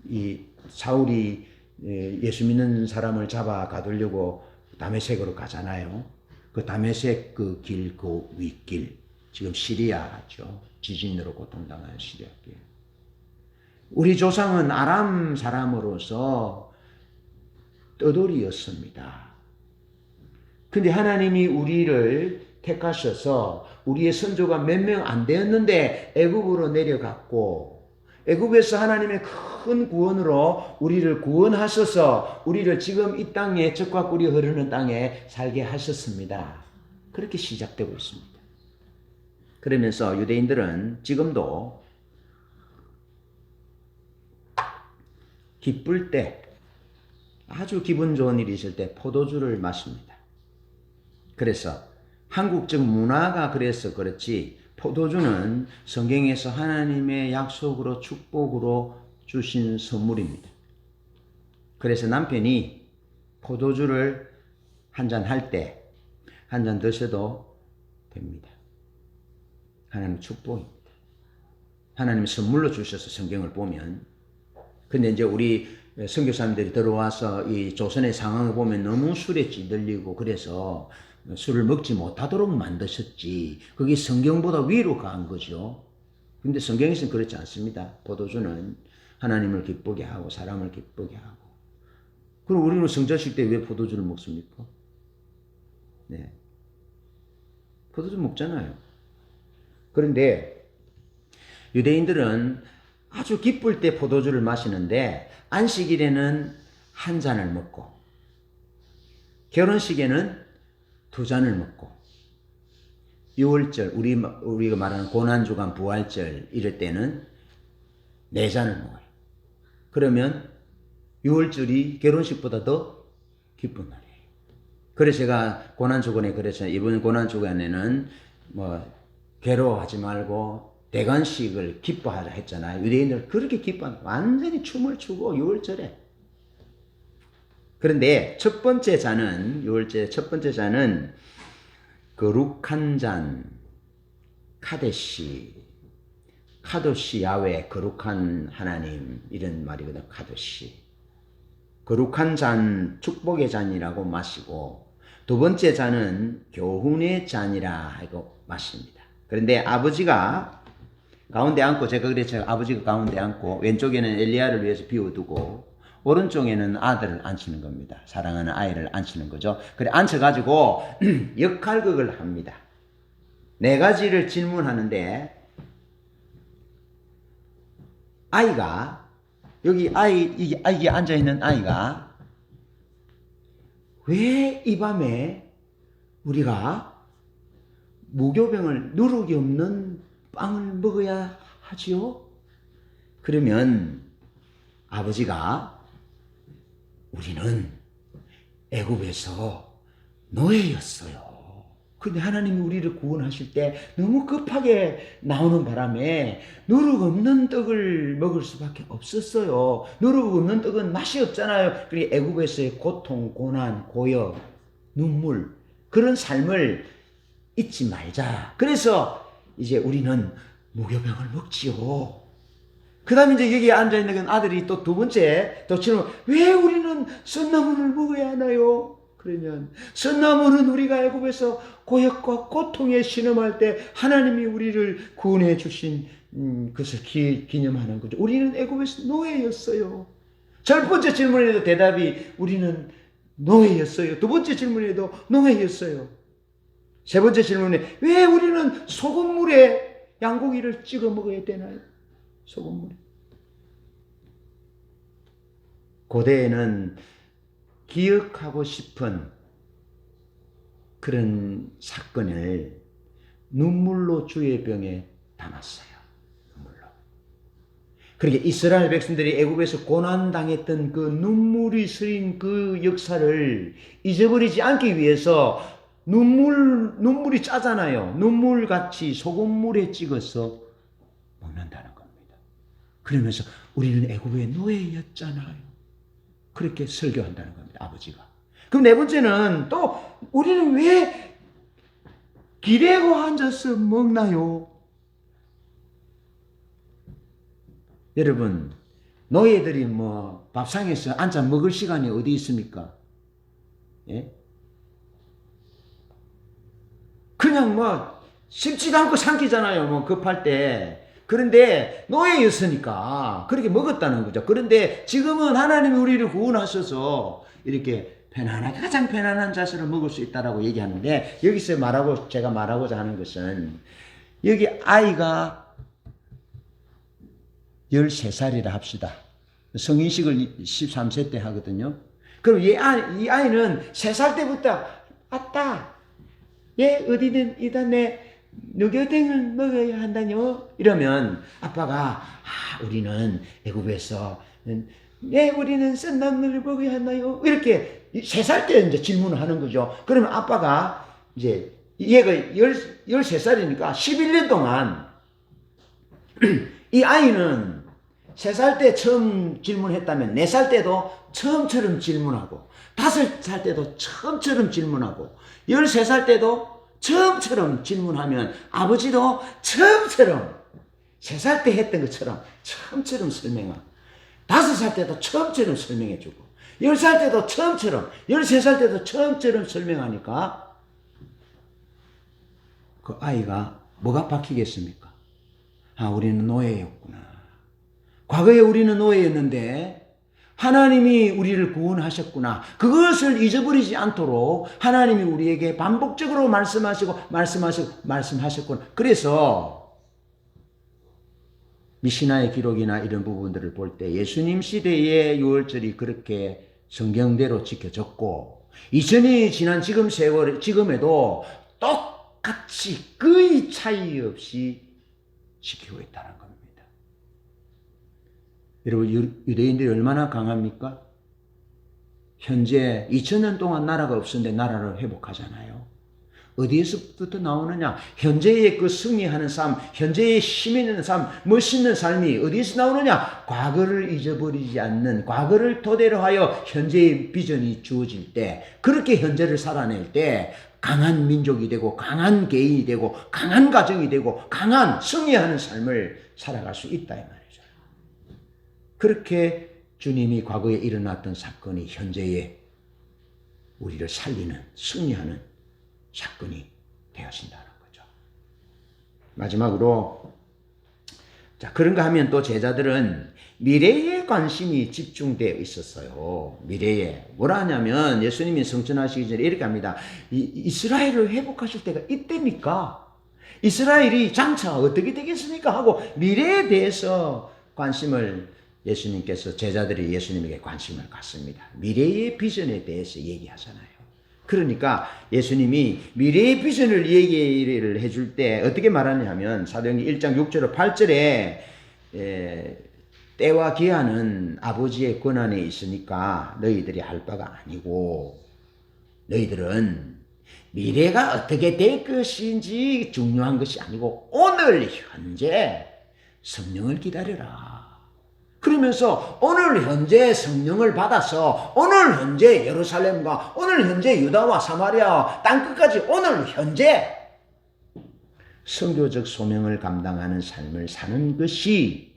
이 사울이 예수 믿는 사람을 잡아 가두려고 다메섹으로 가잖아요. 그 다메섹 그 길, 그 윗길. 지금 시리아죠. 지진으로 고통당하는 시리아길. 우리 조상은 아람 사람으로서 떠돌이였습니다. 근데 하나님이 우리를 택하셔서 우리의 선조가 몇 명 안 되었는데 애굽으로 내려갔고, 애굽에서 하나님의 큰 구원으로 우리를 구원하셔서 우리를 지금 이 땅에, 젖과 꿀이 흐르는 땅에 살게 하셨습니다. 그렇게 시작되고 있습니다. 그러면서 유대인들은 지금도 기쁠 때, 아주 기분 좋은 일이 있을 때 포도주를 마십니다. 그래서 한국적 문화가 그래서 그렇지, 포도주는 성경에서 하나님의 약속으로, 축복으로 주신 선물입니다. 그래서 남편이 포도주를 한 잔 할 때 한 잔 드셔도 됩니다. 하나님 축복입니다. 하나님 선물로 주셔서 성경을 보면. 근데 이제 우리 선교사님들이 들어와서 이 조선의 상황을 보면 너무 술에 찌들리고 그래서 술을 먹지 못하도록 만드셨지. 그게 성경보다 위로 간 거죠. 근데 성경에서는 그렇지 않습니다. 포도주는 하나님을 기쁘게 하고 사람을 기쁘게 하고. 그럼 우리는 성자식 때 왜 포도주를 먹습니까? 네. 포도주 먹잖아요. 그런데 유대인들은 아주 기쁠 때 포도주를 마시는데 안식일에는 한 잔을 먹고 결혼식에는 두 잔을 먹고 유월절, 우리가 말하는 고난주간 부활절 이럴 때는 네 잔을 먹어요. 그러면 유월절이 결혼식보다 더 기쁜 날이에요. 그래서 제가 고난주간에 그랬잖아요. 이번 고난주간에는 괴로워하지 말고 대관식을 기뻐하자 했잖아요. 유대인들 그렇게 기뻐하는, 완전히 춤을 추고 유월절에. 그런데 첫 번째 잔은, 유월절 첫 번째 잔은 거룩한 잔, 카데시 야훼, 거룩한 하나님, 이런 말이거든. 카도시. 거룩한 잔, 축복의 잔이라고 마시고, 두 번째 잔은 교훈의 잔이라 하고 마십니다. 그런데 아버지가 가운데 앉고, 제가 그랬죠. 아버지가 가운데 앉고 왼쪽에는 엘리야를 위해서 비워두고 오른쪽에는 아들을 앉히는 겁니다. 사랑하는 아이를 앉히는 거죠. 그래 앉혀가지고 역할극을 합니다. 네 가지를 질문하는데, 아이가, 여기 이게 앉아있는 아이가 왜 이 밤에 우리가 무교병을, 누룩이 없는 빵을 먹어야 하지요? 그러면 아버지가, 우리는 애굽에서 노예였어요. 근데 하나님이 우리를 구원하실 때 너무 급하게 나오는 바람에 누룩 없는 떡을 먹을 수밖에 없었어요. 누룩 없는 떡은 맛이 없잖아요. 그리고 애굽에서의 고통, 고난, 고역, 눈물, 그런 삶을 잊지 말자. 그래서 이제 우리는 무교병을 먹지요. 그 다음에 이제 여기 앉아있는 건 아들이 또 두 번째 또 질문, 왜 우리는 썬나물을 먹어야 하나요? 그러면 선나무는 우리가 애굽에서 고역과 고통에 신음할 때 하나님이 우리를 구원해 주신 것을 기념하는 거죠. 우리는 애굽에서 노예였어요. 첫 번째 질문에도 대답이 우리는 노예였어요. 두 번째 질문에도 노예였어요. 세 번째 질문에 왜 우리는 소금물에 양고기를 찍어 먹어야 되나요? 소금물에. 고대에는 기억하고 싶은 그런 사건을 눈물로 주의 병에 담았어요. 눈물로. 그러니까 이스라엘 백성들이 애굽에서 고난당했던 그 눈물이 스린 그 역사를 잊어버리지 않기 위해서 눈물이 짜잖아요. 눈물같이 소금물에 찍어서 먹는다는 겁니다. 그러면서 우리는 애굽의 노예였잖아요. 그렇게 설교한다는 겁니다. 아버지가. 그럼 네 번째는 또 우리는 왜 기대고 앉아서 먹나요? 여러분, 노예들이 뭐 밥상에서 앉아 먹을 시간이 어디 있습니까? 예? 그냥 뭐 씹지도 않고 삼키잖아요. 뭐 급할 때. 그런데 노예였으니까 그렇게 먹었다는 거죠. 그런데 지금은 하나님이 우리를 구원하셔서 이렇게 편안하게 가장 편안한 자세로 먹을 수 있다라고 얘기하는데 여기서 제가 말하고자 하는 것은 여기 아이가 13살이라 합시다. 성인식을 13세 때 하거든요. 그럼 이 아이는 3살 때부터 아따 얘 어디든 이다 내 누교댕을 먹어야 한다뇨? 이러면 아빠가 우리는 애굽에서 우리는 썬나물을 먹어야 한다요? 이렇게 3살 때 이제 질문을 하는 거죠. 그러면 아빠가 이제 얘가 13살이니까 11년 동안 이 아이는 3살 때 처음 질문했다면 4살 때도 처음처럼 질문하고 5살 때도 처음처럼 질문하고 13살 때도 처음처럼 질문하면 아버지도 처음처럼 3살 때 했던 것처럼 처음처럼 설명하고 5살 때도 처음처럼 설명해주고 10살 때도 처음처럼 13살 때도 처음처럼 설명하니까 그 아이가 뭐가 박히겠습니까? 우리는 노예였구나. 과거에 우리는 노예였는데 하나님이 우리를 구원하셨구나. 그것을 잊어버리지 않도록 하나님이 우리에게 반복적으로 말씀하셨구나. 그래서 미시나의 기록이나 이런 부분들을 볼 때 예수님 시대의 유월절이 그렇게 성경대로 지켜졌고 2000이 지난 지금에도 똑같이 거의 차이 없이 지키고 있다는 겁니다. 여러분, 유대인들이 얼마나 강합니까? 현재 2000년 동안 나라가 없었는데 나라를 회복하잖아요. 어디에서부터 나오느냐? 현재의 그 승리하는 삶, 현재의 힘 있는 삶, 멋있는 삶이 어디에서 나오느냐? 과거를 잊어버리지 않는, 과거를 토대로 하여 현재의 비전이 주어질 때, 그렇게 현재를 살아낼 때 강한 민족이 되고 강한 개인이 되고 강한 가정이 되고 강한 승리하는 삶을 살아갈 수 있다 이 말이죠. 그렇게 주님이 과거에 일어났던 사건이 현재의 우리를 살리는 승리하는 사건이 되어진다는 거죠. 마지막으로 그런가 하면 또 제자들은 미래에 관심이 집중되어 있었어요. 미래에. 뭐라 하냐면 예수님이 성천하시기 전에 이렇게 합니다. 이스라엘을 회복하실 때가 이때입니까? 이스라엘이 장차 어떻게 되겠습니까? 하고 미래에 대해서 관심을 예수님께서 제자들이 예수님에게 관심을 갖습니다. 미래의 비전에 대해서 얘기하잖아요. 그러니까 예수님이 미래의 비전을 얘기를 해줄 때 어떻게 말하냐면 사도행전 1장 6절 8절에 때와 기한은 아버지의 권한에 있으니까 너희들이 할 바가 아니고 너희들은 미래가 어떻게 될 것인지 중요한 것이 아니고 오늘 현재 성령을 기다려라. 그러면서 오늘 현재 성령을 받아서 오늘 현재 예루살렘과 오늘 현재 유다와 사마리아 땅끝까지 오늘 현재 선교적 소명을 감당하는 삶을 사는 것이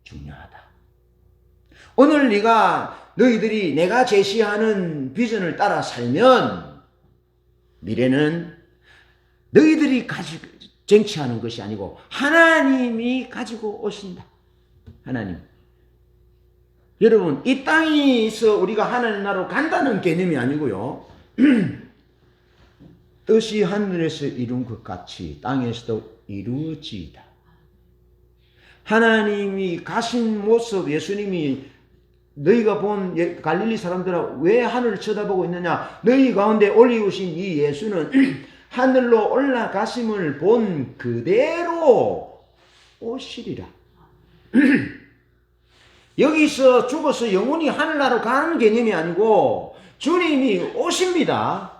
중요하다. 오늘 너희들이 내가 제시하는 비전을 따라 살면 미래는 너희들이 가지고 쟁취하는 것이 아니고 하나님이 가지고 오신다. 하나님. 여러분, 이 땅에서 우리가 하나님 나라로 간다는 개념이 아니고요. 뜻이 하늘에서 이룬 것 같이 땅에서도 이루어지이다. 하나님이 가신 모습, 예수님이 너희가 본 갈릴리 사람들아 왜 하늘을 쳐다보고 있느냐? 너희 가운데 올리우신 이 예수는 하늘로 올라가심을 본 그대로 오시리라. 여기서 죽어서 영원히 하늘나라로 가는 개념이 아니고 주님이 오십니다.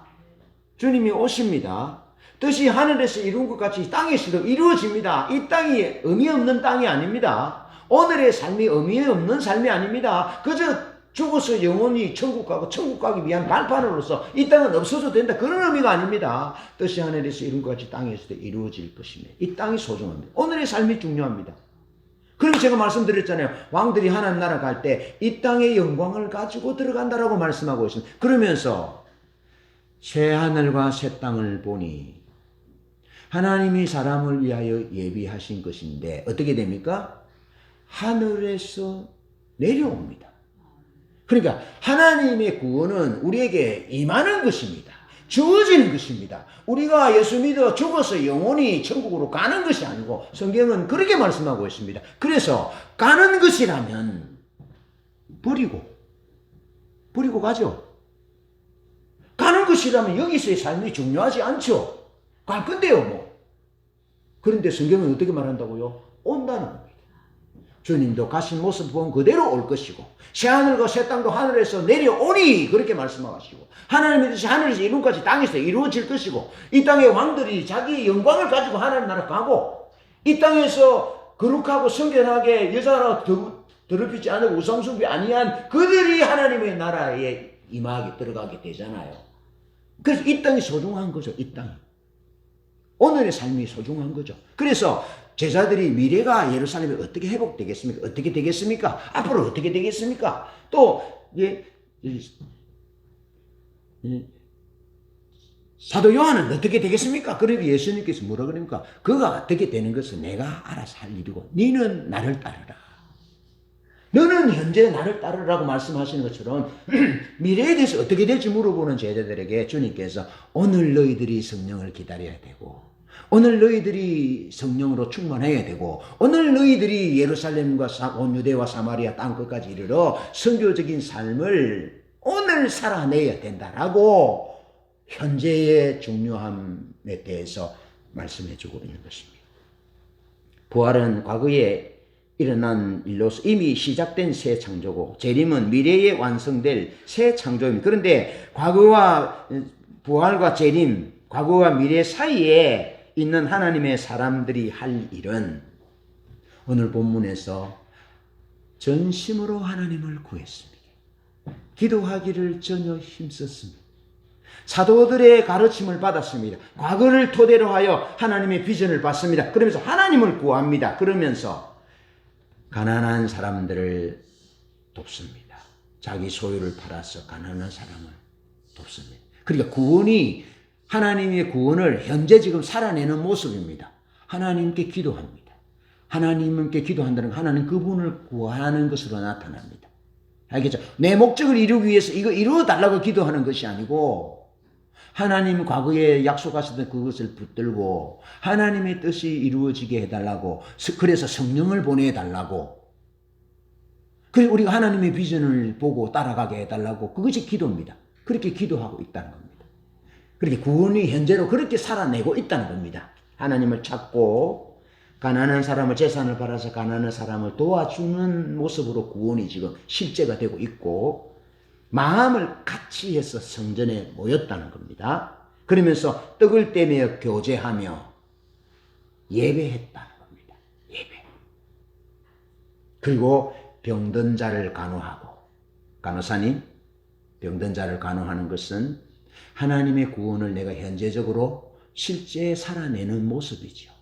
주님이 오십니다. 뜻이 하늘에서 이룬 것 같이 땅에서도 이루어집니다. 이 땅이 의미 없는 땅이 아닙니다. 오늘의 삶이 의미 없는 삶이 아닙니다. 그저 죽어서 영원히 천국 가고 천국 가기 위한 발판으로서 이 땅은 없어도 된다. 그런 의미가 아닙니다. 뜻이 하늘에서 이룬 것 같이 땅에서도 이루어질 것입니다. 이 땅이 소중합니다. 오늘의 삶이 중요합니다. 그럼 제가 말씀드렸잖아요. 왕들이 하나님 나라 갈 때 이 땅의 영광을 가지고 들어간다라고 말씀하고 있습니다. 그러면서 새 하늘과 새 땅을 보니 하나님이 사람을 위하여 예비하신 것인데 어떻게 됩니까? 하늘에서 내려옵니다. 그러니까 하나님의 구원은 우리에게 임하는 것입니다. 주어지는 것입니다. 우리가 예수 믿어 죽어서 영원히 천국으로 가는 것이 아니고 성경은 그렇게 말씀하고 있습니다. 그래서 가는 것이라면 버리고 가죠. 가는 것이라면 여기서의 삶이 중요하지 않죠. 갈 건데요, 뭐. 그런데 성경은 어떻게 말한다고요? 온다는 겁니다. 주님도 가신 모습 본 그대로 올 것이고 새하늘과 새 땅도 하늘에서 내려오니 그렇게 말씀하시고 하나님의 뜻이 하늘에서 이룬 것이 땅에서 이루어질 것이고 이 땅의 왕들이 자기의 영광을 가지고 하나님 나라 가고 이 땅에서 거룩하고 성결하게 여자라 더럽히지 않고 우상숭배 아니한 그들이 하나님의 나라에 임하게 들어가게 되잖아요. 그래서 이 땅이 소중한 거죠. 이 땅이. 오늘의 삶이 소중한 거죠. 그래서 제자들이 미래가 예루살렘이 어떻게 회복되겠습니까? 어떻게 되겠습니까? 앞으로 어떻게 되겠습니까? 또 사도 요한은 어떻게 되겠습니까? 그러니까 예수님께서 뭐라 그럽니까? 그가 어떻게 되는 것은 내가 알아서 할 일이고 너는 나를 따르라. 너는 현재 나를 따르라고 말씀하시는 것처럼 미래에 대해서 어떻게 될지 물어보는 제자들에게 주님께서 오늘 너희들이 성령을 기다려야 되고 오늘 너희들이 성령으로 충만해야 되고 오늘 너희들이 예루살렘과 온 유대와 사마리아 땅끝까지 이르러 선교적인 삶을 오늘 살아내야 된다라고 현재의 중요함에 대해서 말씀해 주고 있는 것입니다. 부활은 과거에 일어난 일로서 이미 시작된 새 창조고 재림은 미래에 완성될 새 창조입니다. 그런데 과거와 부활과 재림, 과거와 미래 사이에 있는 하나님의 사람들이 할 일은 오늘 본문에서 전심으로 하나님을 구했습니다. 기도하기를 전혀 힘썼습니다. 사도들의 가르침을 받았습니다. 과거를 토대로 하여 하나님의 비전을 받습니다. 그러면서 하나님을 구합니다. 그러면서 가난한 사람들을 돕습니다. 자기 소유를 팔아서 가난한 사람을 돕습니다. 그러니까 구원이 하나님의 구원을 현재 지금 살아내는 모습입니다. 하나님께 기도합니다. 하나님께 기도한다는 건 하나님 그분을 구하는 것으로 나타납니다. 알겠죠? 내 목적을 이루기 위해서 이거 이루어달라고 기도하는 것이 아니고 하나님 과거에 약속하셨던 그것을 붙들고 하나님의 뜻이 이루어지게 해달라고 그래서 성령을 보내달라고 그리고 우리가 하나님의 비전을 보고 따라가게 해달라고 그것이 기도입니다. 그렇게 기도하고 있다는 겁니다. 그렇게 구원이 현재로 그렇게 살아내고 있다는 겁니다. 하나님을 찾고 가난한 사람을 재산을 팔아서 가난한 사람을 도와주는 모습으로 구원이 지금 실제가 되고 있고 마음을 같이 해서 성전에 모였다는 겁니다. 그러면서 떡을 떼며 교제하며 예배했다는 겁니다. 예배. 그리고 병든 자를 간호하고 간호사님 병든 자를 간호하는 것은 하나님의 구원을 내가 현재적으로 실제 살아내는 모습이죠.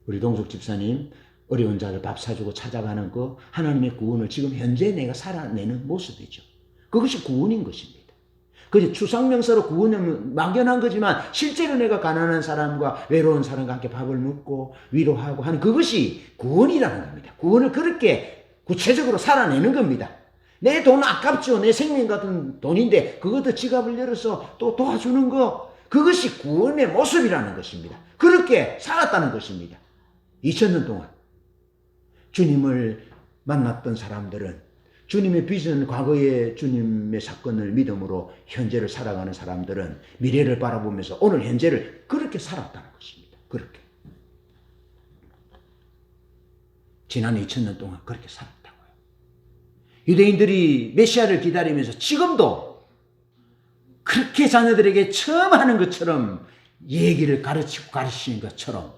우리 동숙 집사님 어려운 자를 밥 사주고 찾아가는 그 하나님의 구원을 지금 현재 내가 살아내는 모습이죠. 그것이 구원인 것입니다. 그저 추상명사로 구원은 막연한 거지만 실제로 내가 가난한 사람과 외로운 사람과 함께 밥을 먹고 위로하고 하는 그것이 구원이라는 겁니다. 구원을 그렇게 구체적으로 살아내는 겁니다. 내 돈 아깝죠. 내 생명 같은 돈인데 그것도 지갑을 열어서 또 도와주는 거, 그것이 구원의 모습이라는 것입니다. 그렇게 살았다는 것입니다. 2000년 동안 주님을 만났던 사람들은 주님의 비전, 과거의 주님의 사건을 믿음으로 현재를 살아가는 사람들은 미래를 바라보면서 오늘 현재를 그렇게 살았다는 것입니다. 그렇게. 지난 2000년 동안 그렇게 살았다고요. 유대인들이 메시아를 기다리면서 지금도 그렇게 자녀들에게 처음 하는 것처럼 얘기를 가르치고 가르치는 것처럼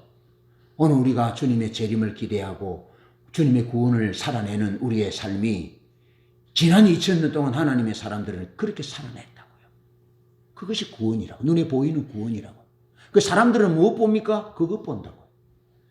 오늘 우리가 주님의 재림을 기대하고 주님의 구원을 살아내는 우리의 삶이 지난 2000년 동안 하나님의 사람들은 그렇게 살아냈다고요. 그것이 구원이라고. 눈에 보이는 구원이라고. 그 사람들은 무엇 봅니까? 그것 본다고.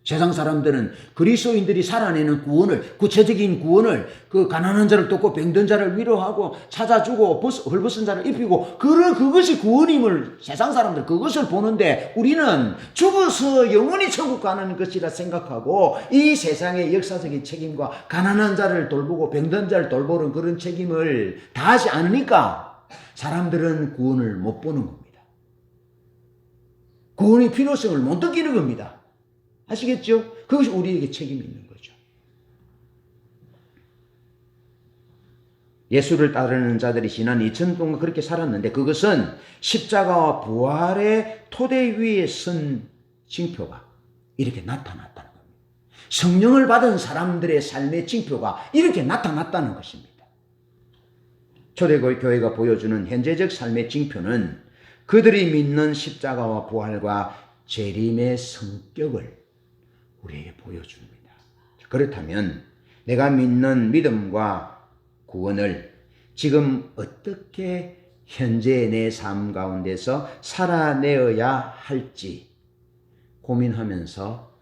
세상 사람들은 그리스도인들이 살아내는 구원을, 구체적인 구원을, 그 가난한 자를 돕고 병든 자를 위로하고 찾아주고 헐벗은 자를 입히고 그것이 구원임을 세상 사람들 그것을 보는데 우리는 죽어서 영원히 천국 가는 것이라 생각하고 이 세상의 역사적인 책임과 가난한 자를 돌보고 병든 자를 돌보는 그런 책임을 다하지 않으니까 사람들은 구원을 못 보는 겁니다. 구원의 필요성을 못 느끼는 겁니다. 아시겠죠? 그것이 우리에게 책임이 있는 거죠. 예수를 따르는 자들이 지난 2000년 동안 그렇게 살았는데 그것은 십자가와 부활의 토대 위에 선 징표가 이렇게 나타났다는 겁니다. 성령을 받은 사람들의 삶의 징표가 이렇게 나타났다는 것입니다. 초대교회가 보여주는 현재적 삶의 징표는 그들이 믿는 십자가와 부활과 재림의 성격을 우리에게 보여줍니다. 그렇다면 내가 믿는 믿음과 구원을 지금 어떻게 현재의 내 삶 가운데서 살아내어야 할지 고민하면서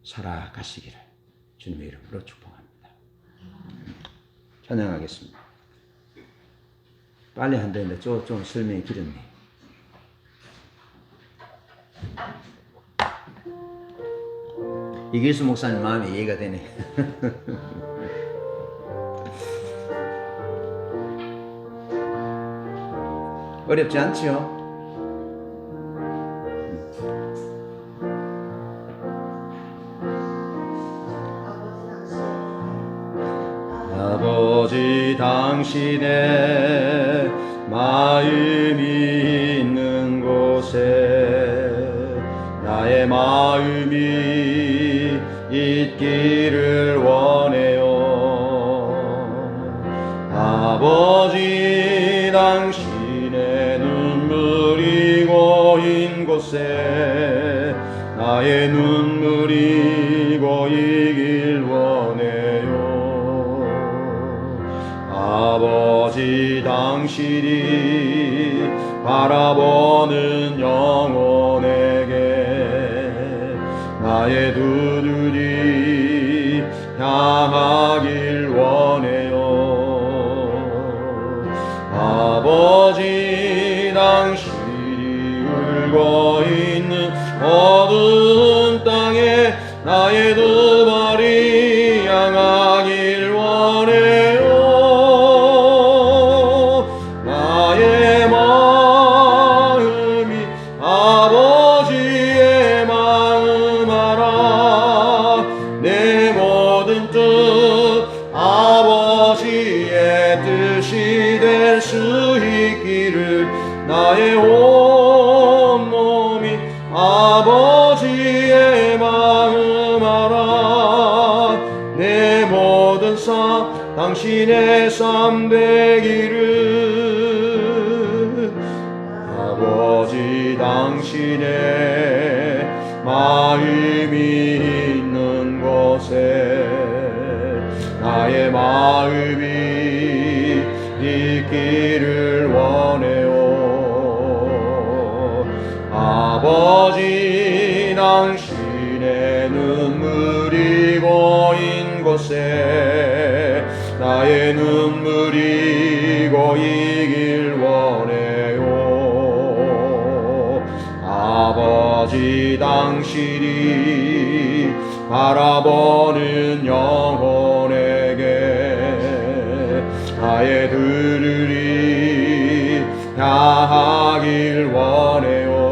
살아가시기를 주님의 이름으로 축복합니다. 찬양하겠습니다. 빨리 한다는데 좀 설명이 길었네요. 이길수 목사님 마음이 이해가 되네. 어렵지 않지요? 아버지 당신의 마음이 있는 곳에 나의 마음이 있기를 원해요. 아버지 당신의 눈물이 고인 곳에 나의 눈물이 고이길 원해요. 아버지 당신이 바라보는 영혼에게 나의 두 눈이 향하길 원해요. 아버지 당신이 울고 있는 어두운 땅에 나의 두 발이 향하길 원해요. 나의 마음이 아버지의 마음 알아. 내 모든 뜻 아버지의 뜻이 될 수 있기를 나의 온 몸이 아버지의 마음 알아. 내 모든 삶 당신의 삶 되기를. 아버지 당신의 마음이 있는 곳에 나의 마음이 있기를 원해요. 아버지 당신의 눈물이 고이는 곳에 나의 눈물이 고이길 원해요. 아버지 당신이 바라보는 영혼에게 나의 들으리 향하길 원해요.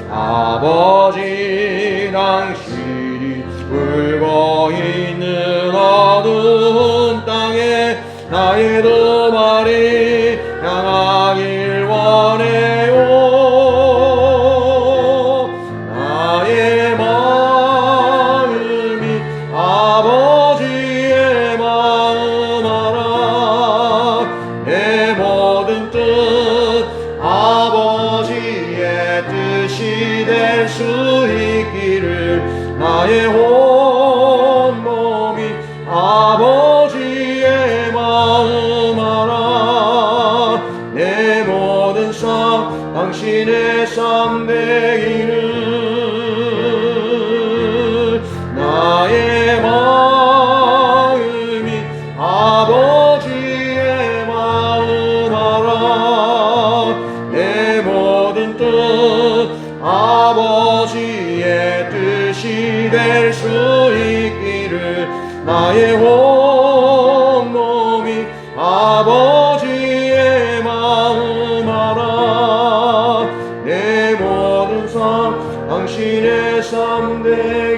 아버지 당신이 울고 있는 어두운 땅에 나의 두 마리 향하길 원해요. 나의 마음이 아버지의 마음 알아. 내 모든 뜻 아버지의 뜻이 될 수 있기를 나의 온몸이 아버지의 마음 알아. 내 모든 삶 당신의 삶 되기를 나의 마음이 아버지의 마음 알아. 내 모든 뜻 아버지의 뜻이 될 수 있기를 나의 온몸이 아버지의 마음 알아. 내 모든 삶 당신의 삶 되기를